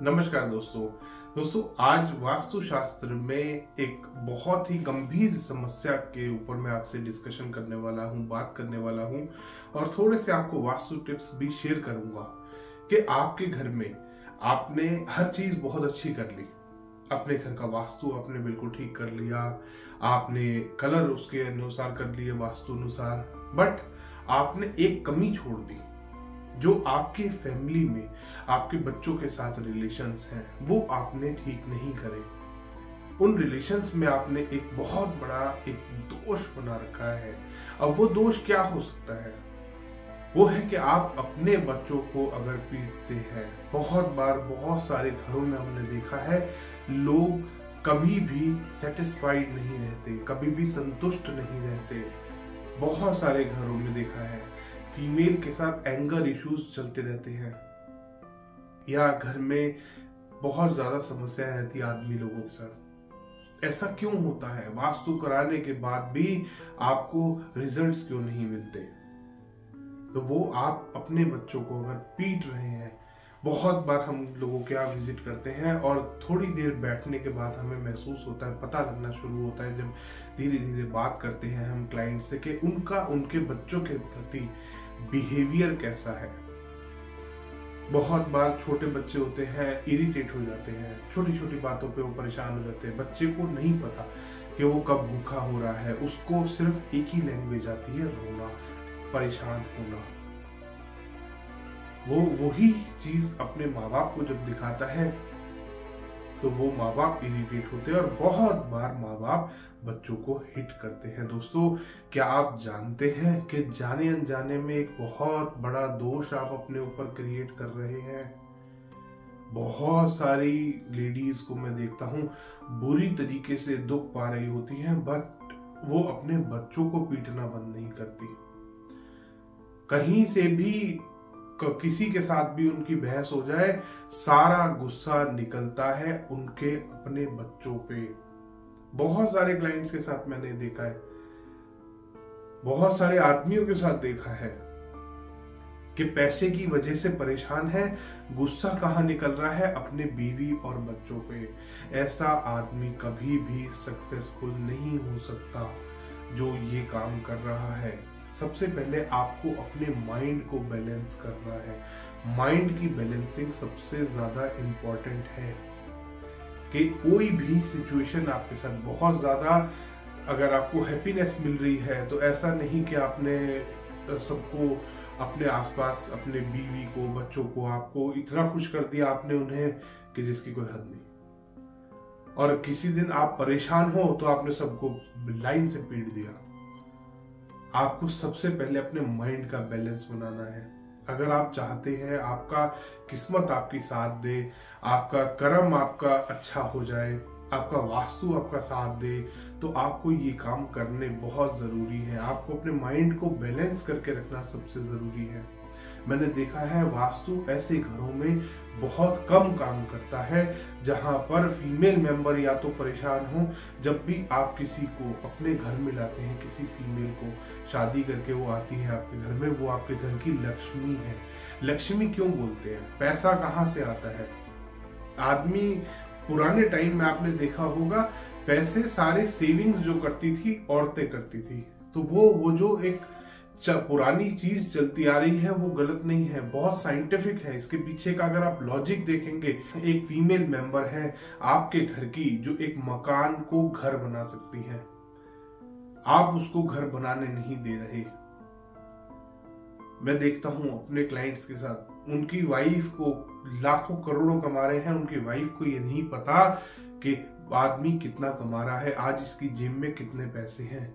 नमस्कार दोस्तों आज वास्तुशास्त्र में एक बहुत ही गंभीर समस्या के ऊपर मैं आपसे डिस्कशन करने वाला हूँ, बात करने वाला हूँ और थोड़े से आपको वास्तु टिप्स भी शेयर करूंगा कि आपके घर में आपने हर चीज बहुत अच्छी कर ली, अपने घर का वास्तु आपने बिल्कुल ठीक कर लिया, आपने कलर उसके अनुसार कर लिए वास्तु अनुसार, बट आपने एक कमी छोड़ दी जो आपके फैमिली में आपके बच्चों के साथ रिलेशंस हैं वो आपने ठीक नहीं करे। उन रिलेशंस में आपने एक बहुत बड़ा एक दोष बना रखा है। अब वो दोष क्या हो सकता है? वो है कि आप अपने बच्चों को अगर पीटते हैं। बहुत बार बहुत सारे घरों में हमने देखा है लोग कभी भी सेटिस्फाइड नहीं रहते, कभी भी संतुष्ट नहीं रहते। बहुत सारे घरों में देखा है फीमेल के साथ एंगर इश्यूज चलते रहते हैं या घर में बहुत ज्यादा समस्याएं रहती है आदमी लोगों के साथ। ऐसा क्यों होता है? वास्तु कराने के बाद भी आपको रिजल्ट्स क्यों नहीं मिलते? तो वो आप अपने बच्चों को अगर पीट रहे हैं, बहुत बार हम लोगों के यहाँ विजिट करते हैं और थोड़ी देर बैठने के बाद हमें महसूस होता है, पता लगना शुरू होता है जब धीरे धीरे बात करते हैं हम क्लाइंट से कि उनके बच्चों के प्रति बिहेवियर कैसा है। बहुत बार छोटे बच्चे होते हैं, इरिटेट हो जाते हैं, छोटी छोटी बातों पे वो परेशान हो जाते हैं। बच्चे को नहीं पता कि वो कब भूखा हो रहा है, उसको सिर्फ एक ही लैंग्वेज आती है, रोना, परेशान होना। वो वही चीज अपने माँ बाप को जब दिखाता है तो वो माँ बाप इरिटेट होते हैं और बहुत बार माँ बाप बच्चों को हिट करते हैं। दोस्तों, क्या आप जानते हैं कि जाने अनजाने में एक बहुत बड़ा दोष आप अपने ऊपर क्रिएट कर रहे हैं? बहुत सारी लेडीज को मैं देखता हूँ बुरी तरीके से दुख पा रही होती हैं, बट वो अपने बच्चों को पीटना बंद नहीं करती। कहीं से भी किसी के साथ भी उनकी बहस हो जाए, सारा गुस्सा निकलता है उनके अपने बच्चों पे। बहुत सारे क्लाइंट्स के साथ मैंने देखा है, बहुत सारे आदमियों के साथ देखा है कि पैसे की वजह से परेशान है, गुस्सा कहाँ निकल रहा है? अपने बीवी और बच्चों पे। ऐसा आदमी कभी भी सक्सेसफुल नहीं हो सकता जो ये काम कर रहा है। सबसे पहले आपको अपने माइंड को बैलेंस करना है। माइंड की बैलेंसिंग सबसे ज्यादा इंपॉर्टेंट है कि कोई भी सिचुएशन आपके साथ बहुत ज्यादा अगर आपको हैप्पीनेस मिल रही है तो ऐसा नहीं कि आपने सबको अपने आसपास, अपने बीवी को, बच्चों को, आपको इतना खुश कर दिया आपने उन्हें कि जिसकी कोई हद नहीं। और किसी दिन आप परेशान हो तो आपने सबको लाइन से पीट दिया। आपको सबसे पहले अपने माइंड का बैलेंस बनाना है। अगर आप चाहते हैं आपका किस्मत आपकी साथ दे, आपका कर्म आपका अच्छा हो जाए, आपका वास्तु आपका साथ दे, तो आपको ये काम करने बहुत जरूरी है। आपको अपने माइंड को बैलेंस करके रखना सबसे जरूरी है। मैंने देखा है वास्तु ऐसे घरों में बहुत कम काम करता है जहां पर फीमेल मेंबर या तो परेशान हो। जब भी आप किसी को अपने घर में लाते हैं, किसी फीमेल को शादी करके वो आती है आपके घर में, वो आपके घर की लक्ष्मी है। लक्ष्मी क्यों बोलते हैं? पैसा कहाँ से आता है? आदमी पुराने टाइम में आपने देखा होगा पैसे सारे सेविंग्स जो करती थी औरतें करती थी। तो वो जो एक पुरानी चीज चलती आ रही है वो गलत नहीं है, बहुत साइंटिफिक है। इसके पीछे का अगर आप लॉजिक देखेंगे, एक फीमेल मेंबर है आपके घर की जो एक मकान को घर बना सकती है, आप उसको घर बनाने नहीं दे रहे। मैं देखता हूं अपने क्लाइंट्स के साथ, उनकी वाइफ को लाखों करोड़ों कमा रहे हैं, उनकी वाइफ को ये नहीं पता कि आदमी कितना कमा रहा है, आज इसकी जेब में कितने पैसे हैं।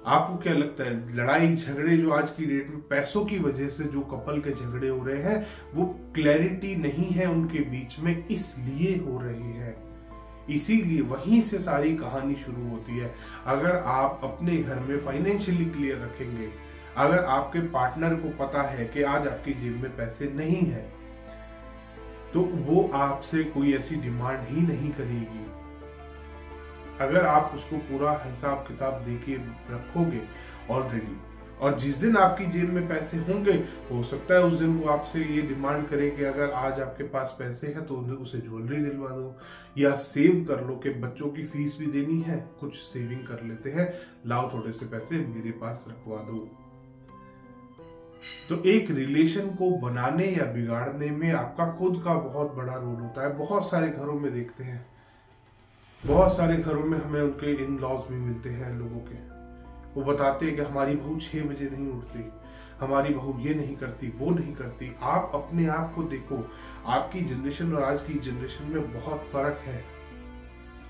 आपको क्या लगता है लड़ाई झगड़े जो आज की डेट में पैसों की वजह से जो कपल के झगड़े हो रहे हैं वो क्लैरिटी नहीं है उनके बीच में, इसलिए हो रही है। इसीलिए वहीं से सारी कहानी शुरू होती है। अगर आप अपने घर में फाइनेंशियली क्लियर रखेंगे, अगर आपके पार्टनर को पता है कि आज आपकी जेब में पैसे नहीं है, तो वो आपसे कोई ऐसी डिमांड ही नहीं करेगी। अगर आप उसको पूरा हिसाब किताब देके रखोगे ऑलरेडी, और जिस दिन आपकी जेब में पैसे होंगे, हो सकता है उस दिन वो आपसे ये डिमांड करे कि अगर आज आपके पास पैसे हैं तो उसे ज्वेलरी दिलवा दो, या सेव कर लो कि बच्चों की फीस भी देनी है, कुछ सेविंग कर लेते हैं, लाओ थोड़े से पैसे मेरे पास रखवा दो। तो एक रिलेशन को बनाने या बिगाड़ने में आपका खुद का बहुत बड़ा रोल होता है। बहुत सारे घरों में देखते हैं, बहुत सारे घरों में हमें उनके इन लॉज भी मिलते हैं लोगों के। वो बताते हैं कि हमारी बहू 6 बजे नहीं उठती, हमारी बहू ये नहीं करती, वो नहीं करती। आप अपने आप को देखो, आपकी जनरेशन और आज की जनरेशन में बहुत फर्क है।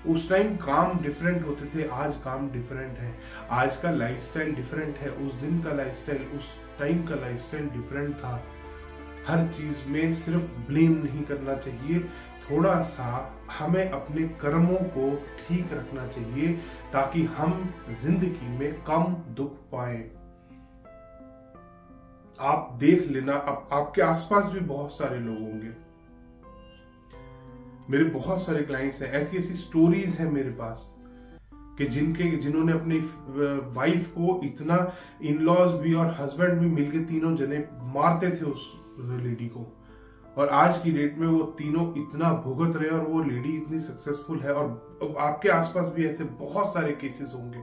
उस टाइम काम डिफरेंट होते थे, आज काम डिफरेंट है। आज का लाइफस्टाइल डिफरेंट है, उस दिन का लाइफस्टाइल, उस टाइम का लाइफस्टाइल डिफरेंट था। हर चीज में सिर्फ ब्लेम नहीं करना चाहिए, थोड़ा सा हमें अपने कर्मों को ठीक रखना चाहिए ताकि हम जिंदगी में कम दुख पाए। आप देख लेना, आपके आसपास भी बहुत सारे लोग होंगे। मेरे बहुत सारे क्लाइंट्स हैं, ऐसी ऐसी स्टोरीज हैं मेरे पास कि जिन्होंने अपनी वाइफ को इतना, इन लॉज भी और हस्बैंड भी मिलके तीनों जने मारते थे उस लेडी को, और आज की डेट में वो तीनों इतना भुगत रहे और वो लेडी इतनी सक्सेसफुल है। और आपके आसपास भी ऐसे बहुत सारे केसेस होंगे।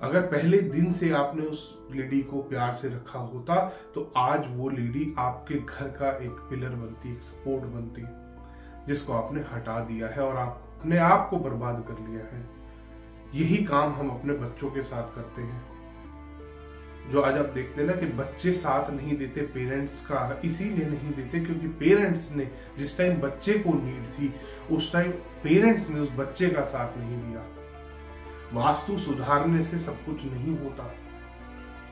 अगर पहले दिन से आपने उस लेडी को प्यार से रखा होता तो आज वो लेडी आपके घर का एक पिलर बनती, एक सपोर्ट बनती, जिसको आपने हटा दिया है और आपने आप को बर्बाद कर लिया है। यही काम हम अपने बच्चों के साथ करते हैं। जो आज आप देखते हैं ना कि बच्चे साथ नहीं देते पेरेंट्स का, इसीलिए नहीं देते क्योंकि पेरेंट्स ने जिस टाइम बच्चे को नीड थी उस टाइम पेरेंट्स ने उस बच्चे का साथ नहीं दिया। वास्तु सुधारने से सब कुछ नहीं होता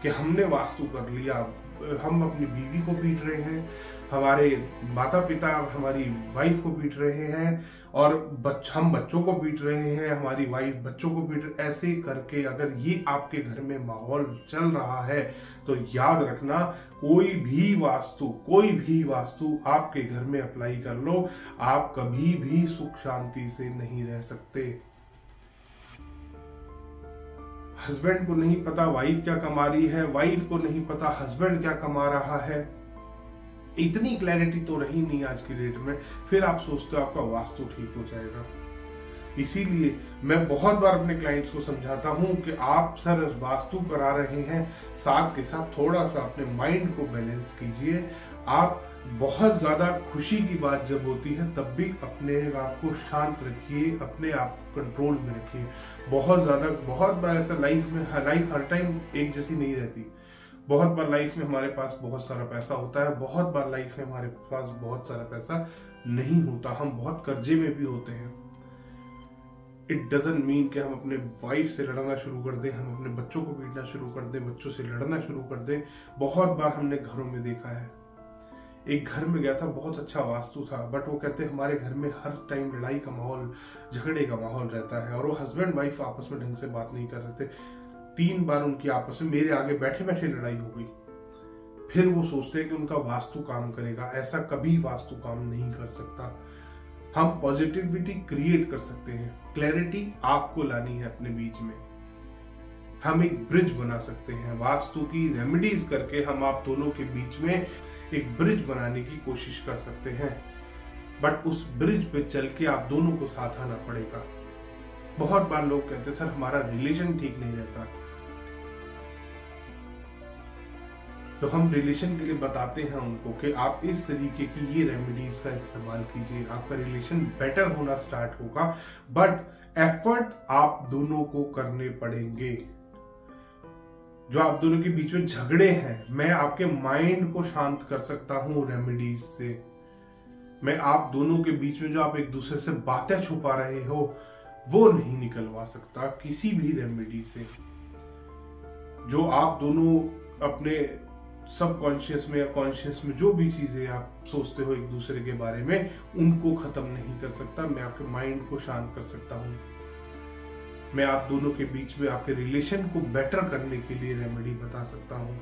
कि हमने वास्तु कर लिया, हम अपनी बीवी को पीट रहे हैं, हमारे माता पिता हमारी वाइफ को पीट रहे हैं, और हम बच्चों को पीट रहे हैं, हमारी वाइफ बच्चों को पीट रहे। ऐसे करके अगर ये आपके घर में माहौल चल रहा है तो याद रखना, कोई भी वास्तु आपके घर में अप्लाई कर लो, आप कभी भी सुख शांति से नहीं रह सकते। हस्बैंड को नहीं पता वाइफ क्या कमा रही है, वाइफ को नहीं पता हस्बैंड क्या कमा रहा है। इतनी क्लैरिटी तो रही नहीं आज की डेट में, फिर आप सोचते हो आपका वास्तु ठीक हो जाएगा। इसीलिए मैं बहुत बार अपने क्लाइंट्स को समझाता हूं कि आप सर वास्तु करा रहे हैं, साथ के साथ थोड़ा सा अपने माइंड को बैलेंस कीजिए। आप बहुत ज्यादा खुशी की बात जब होती है तब भी अपने आप को शांत रखिए, अपने आप को कंट्रोल में रखिए। बहुत बार ऐसा लाइफ हर टाइम एक जैसी नहीं रहती। बहुत बार लाइफ में हमारे पास बहुत सारा पैसा होता है, बहुत बार लाइफ में हमारे पास बहुत सारा पैसा नहीं होता, हम बहुत कर्जे में भी होते हैं। इट डजंट मीन कि हम अपने वाइफ से लड़ना शुरू कर दें, हम अपने बच्चों को पीटना शुरू कर दें, बच्चों से लड़ना शुरू कर दें। बहुत बार हमने घरों में देखा है। एक घर में गया था, बहुत अच्छा वास्तु था, बट वो कहते हमारे घर में हर टाइम लड़ाई का माहौल, झगड़े का माहौल रहता है, और वो हस्बैंड वाइफ आपस में ढंग से बात नहीं कर रहे थे। 3 बार उनकी आपस में मेरे आगे बैठे बैठे लड़ाई हो गई। फिर वो सोचते हैं कि उनका वास्तु काम करेगा, ऐसा कभी वास्तु काम नहीं कर सकता। हम पॉजिटिविटी क्रिएट कर सकते हैं, क्लैरिटी आपको लानी है अपने बीच में। हम एक ब्रिज बना सकते हैं, वास्तु की रेमेडीज करके हम आप दोनों के बीच में एक ब्रिज बनाने की कोशिश कर सकते हैं। बट उस ब्रिज पे चल के आप दोनों को साथ आना पड़ेगा। बहुत बार लोग कहते हैं सर हमारा रिलेशन ठीक नहीं रहता, तो हम रिलेशन के लिए बताते हैं उनको कि आप इस तरीके की ये रेमेडीज का इस्तेमाल कीजिए, आपका रिलेशन बेटर होना स्टार्ट होगा। बट एफर्ट आप दोनों को करने पड़ेंगे। जो आप दोनों के बीच में झगड़े हैं, मैं आपके माइंड को शांत कर सकता हूं रेमेडीज से। मैं आप दोनों के बीच में जो आप एक दूसरे से बातें छुपा रहे हो वो नहीं निकलवा सकता किसी भी रेमेडी से। जो आप दोनों अपने सबकॉन्शियस में या कॉन्शियस में जो भी चीजें आप सोचते हो एक दूसरे के बारे में, उनको खत्म नहीं कर सकता। मैं आपके माइंड को शांत कर सकता हूं। मैं आप दोनों के बीच में आपके रिलेशन को बेटर करने के लिए रेमेडी बता सकता हूं,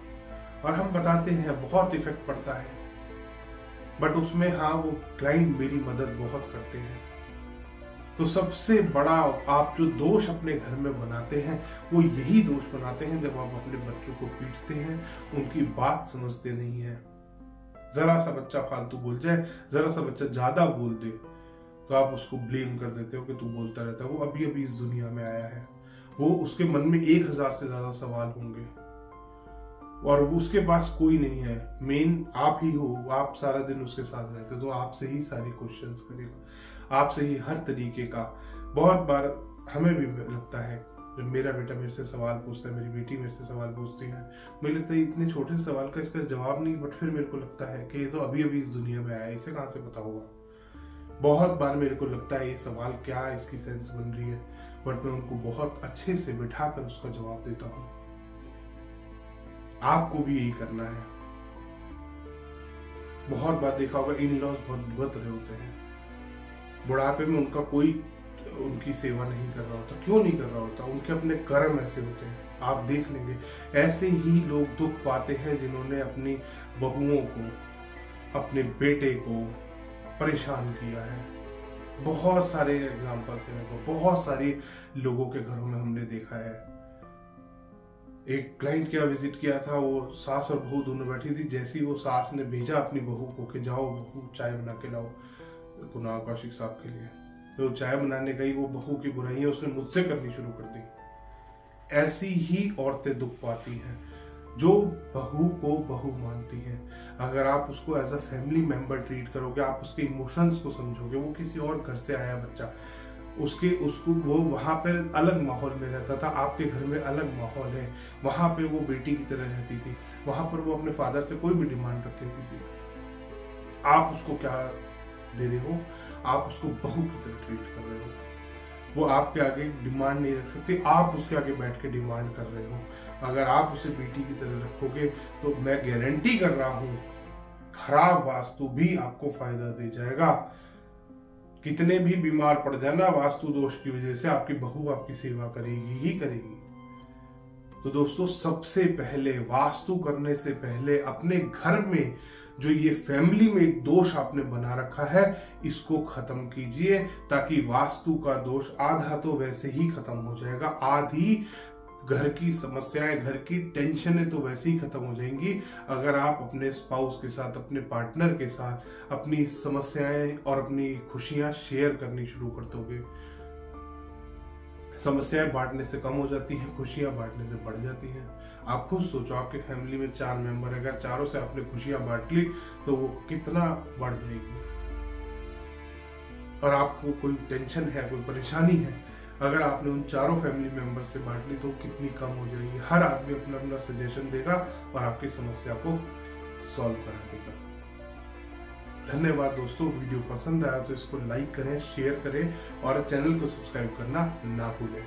और हम बताते हैं, बहुत इफेक्ट पड़ता है। बट उसमें हाँ, वो क्लाइंट मेरी मदद बहुत करते हैं। तो सबसे बड़ा आप जो दोष अपने घर में बनाते हैं वो यही दोष बनाते हैं जब आप अपने बच्चों को पीटते हैं, उनकी बात समझते नहीं है। जरा सा बच्चा फालतू बोल जाए, जरा सा बच्चा ज्यादा बोल दे तो आप उसको ब्लेम कर देते हो कि तू बोलता रहता है। वो अभी अभी इस दुनिया में आया है, वो उसके मन में 1000 से ज्यादा सवाल होंगे और उसके पास कोई नहीं है, मेन आप ही हो। आप सारा दिन उसके साथ रहते हो तो आपसे ही सारी क्वेश्चंस करेगा, आपसे ही हर तरीके का। बहुत बार हमें भी लगता है, जब मेरा बेटा मेरे से सवाल पूछता है, मेरी बेटी मेरे से सवाल पूछती है, मुझे लगता है इतने छोटे से सवाल का इसका जवाब नहीं, बट फिर मेरे को लगता है कि ये तो अभी अभी इस दुनिया में आया है, इसे कहाँ से पता होगा। बहुत बार मेरे को लगता है ये सवाल क्या है, इसकी सेंस बन रही है, बट मैं उनको बहुत अच्छे से बिठाकर उसका जवाब देता हूँ। आपको भी यही करना है। बहुत बार देखा होगा इन लॉज बहुत भुगत रहे होते हैं, बुढ़ापे में उनका कोई उनकी सेवा नहीं कर रहा होता। क्यों नहीं कर रहा होता? उनके अपने कर्म ऐसे होते हैं। आप देख लेंगे ऐसे ही लोग दुख पाते हैं जिन्होंने अपनी बहुओं को, अपने बेटे को परेशान किया है। बहुत सारे एग्जाम्पल्स हैं, बहुत सारे लोगों के घरों में हमने देखा है। एक क्लाइंट के यहाँ विजिट किया था, वो सास और बहू दोनों बैठी थी। जैसे ही वो सास ने भेजा अपनी बहू को कि जाओ बहू चाय बना के लाओ कुणाल कौशिक साहब के लिए, तो चाय बनाने गई, वो बहू की बुराइयां उसने मुझसे करनी शुरू कर दी। ऐसी ही औरतें दुख पाती हैं जो बहू को बहू मानती हैं। अगर आप उसको as a family member treat करोगे, आप उसके इमोशंस को समझोगे, वो किसी और घर से आया बच्चा, उसको वो वहां पर अलग माहौल में रहता था, आपके घर में अलग माहौल है, वहां पे वो बेटी की तरह रहती थी, वहां पर वो अपने फादर से कोई भी डिमांड रख लेती थी। आप उसको क्या दे रहे हो? आप उसको बहू की तरह ट्रीट कर रहे हो। वो आपके आगे डिमांड नहीं रख सकती, आप उसके आगे बैठ के डिमांड कर रहे हो। अगर आप उसे बेटी की तरह रखोगे तो मैं गारंटी कर रहा हूं खराब वास्तु भी आपको फायदा दे जाएगा। कितने भी बीमार पड़ जाना वास्तु दोष की वजह से, आपकी बहू आपकी सेवा करेगी ही करेगी। तो दोस्तों, सबसे पहले वास्तु करने से पहले अपने घर में जो ये फैमिली में एक दोष आपने बना रखा है, इसको खत्म कीजिए, ताकि वास्तु का दोष आधा तो वैसे ही खत्म हो जाएगा, आधी घर की समस्याएं, घर की टेंशनें तो वैसे ही खत्म हो जाएंगी अगर आप अपने स्पाउस के साथ, अपने पार्टनर के साथ अपनी समस्याएं और अपनी खुशियां शेयर करनी शुरू कर दोगे। समस्याएं बांटने से कम हो जाती हैं, खुशियां बांटने से बढ़ जाती हैं। आप खुद सोचो, आपके फैमिली में 4 मेंबर है, अगर चारों से आपने खुशियां बांट ली तो वो कितना बढ़ जाएगी। और आपको कोई टेंशन है, कोई परेशानी है, अगर आपने उन चारों फैमिली मेंबर से बांट ली तो कितनी कम हो जाएगी। हर आदमी अपना अपना सजेशन देगा और आपकी समस्या को सॉल्व करा देगा। धन्यवाद दोस्तों, वीडियो पसंद आया तो इसको लाइक करें, शेयर करें और चैनल को सब्सक्राइब करना ना भूलें।